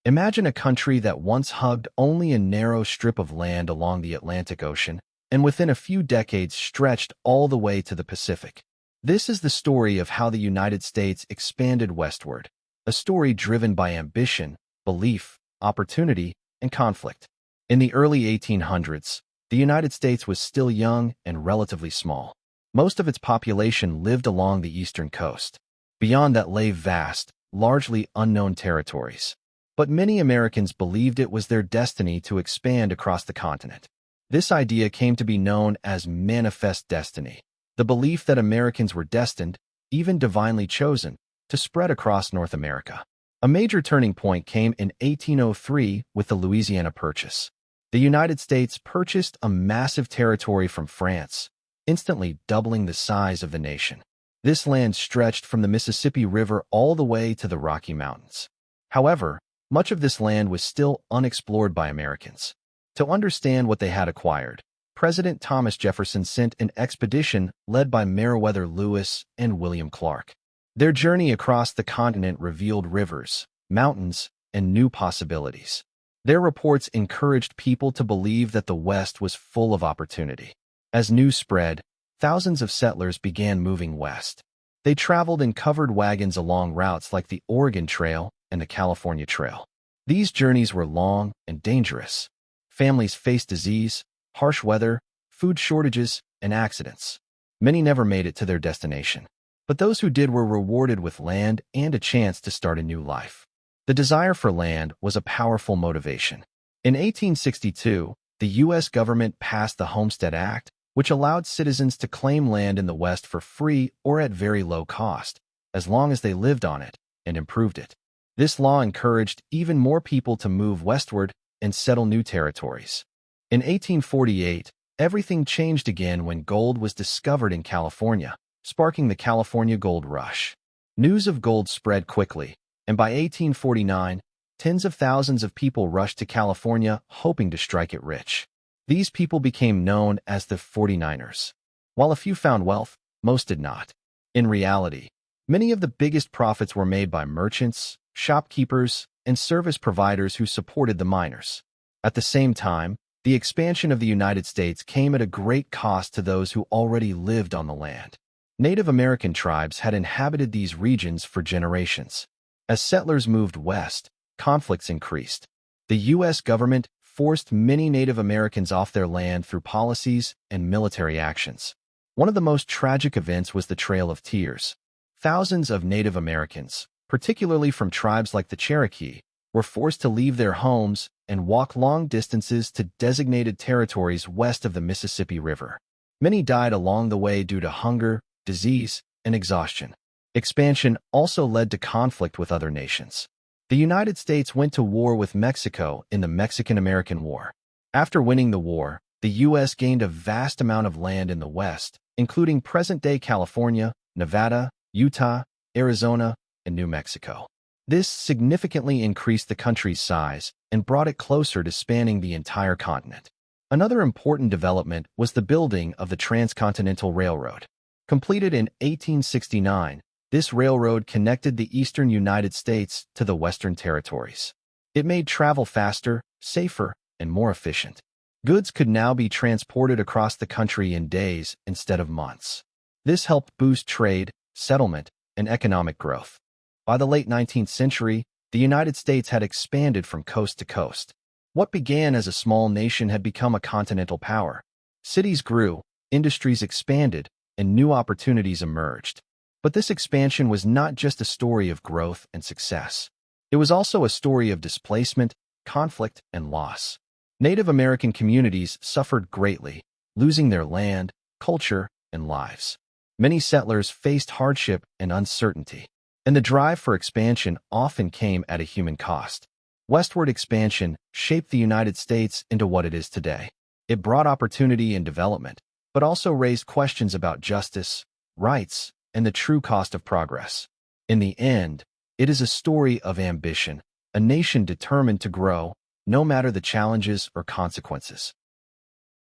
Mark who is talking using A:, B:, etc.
A: Imagine a country that once hugged only a narrow strip of land along the Atlantic Ocean, and within a few decades stretched all the way to the Pacific. This is the story of how the United States expanded westward, a story driven by ambition, belief, opportunity, and conflict. In the early 1800s, the United States was still young and relatively small. Most of its population lived along the eastern coast. Beyond that lay vast, largely unknown territories. But many Americans believed it was their destiny to expand across the continent. This idea came to be known as manifest destiny, the belief that Americans were destined, even divinely chosen, to spread across North America. A major turning point came in 1803 with the Louisiana Purchase. The United States purchased a massive territory from France, instantly doubling the size of the nation. This land stretched from the Mississippi River all the way to the Rocky Mountains. However, much of this land was still unexplored by Americans. To understand what they had acquired, President Thomas Jefferson sent an expedition led by Meriwether Lewis and William Clark. Their journey across the continent revealed rivers, mountains, and new possibilities. Their reports encouraged people to believe that the West was full of opportunity. As news spread, thousands of settlers began moving west. They traveled in covered wagons along routes like the Oregon Trail and the California Trail. These journeys were long and dangerous. Families faced disease, harsh weather, food shortages, and accidents. Many never made it to their destination. But those who did were rewarded with land and a chance to start a new life. The desire for land was a powerful motivation. In 1862, the U.S. government passed the Homestead Act, which allowed citizens to claim land in the West for free or at very low cost, as long as they lived on it and improved it. This law encouraged even more people to move westward and settle new territories. In 1848, everything changed again when gold was discovered in California, sparking the California Gold Rush. News of gold spread quickly, and by 1849, tens of thousands of people rushed to California hoping to strike it rich. These people became known as the 49ers. While a few found wealth, most did not. In reality, many of the biggest profits were made by merchants, shopkeepers, and service providers who supported the miners. At the same time, the expansion of the United States came at a great cost to those who already lived on the land. Native American tribes had inhabited these regions for generations. As settlers moved west, conflicts increased. The U.S. government forced many Native Americans off their land through policies and military actions. One of the most tragic events was the Trail of Tears. Thousands of Native Americans, particularly from tribes like the Cherokee, were forced to leave their homes and walk long distances to designated territories west of the Mississippi River. Many died along the way due to hunger, disease, and exhaustion. Expansion also led to conflict with other nations. The United States went to war with Mexico in the Mexican-American War. After winning the war, the U.S. gained a vast amount of land in the West, including present-day California, Nevada, Utah, Arizona, and New Mexico. This significantly increased the country's size and brought it closer to spanning the entire continent. Another important development was the building of the Transcontinental Railroad. Completed in 1869, this railroad connected the eastern United States to the western territories. It made travel faster, safer, and more efficient. Goods could now be transported across the country in days instead of months. This helped boost trade, settlement, and economic growth. By the late 19th century, the United States had expanded from coast to coast. What began as a small nation had become a continental power. Cities grew, industries expanded, and new opportunities emerged. But this expansion was not just a story of growth and success. It was also a story of displacement, conflict, and loss. Native American communities suffered greatly, losing their land, culture, and lives. Many settlers faced hardship and uncertainty, and the drive for expansion often came at a human cost. Westward expansion shaped the United States into what it is today. It brought opportunity and development, but also raised questions about justice, rights, and the true cost of progress. In the end, it is a story of ambition, a nation determined to grow, no matter the challenges or consequences.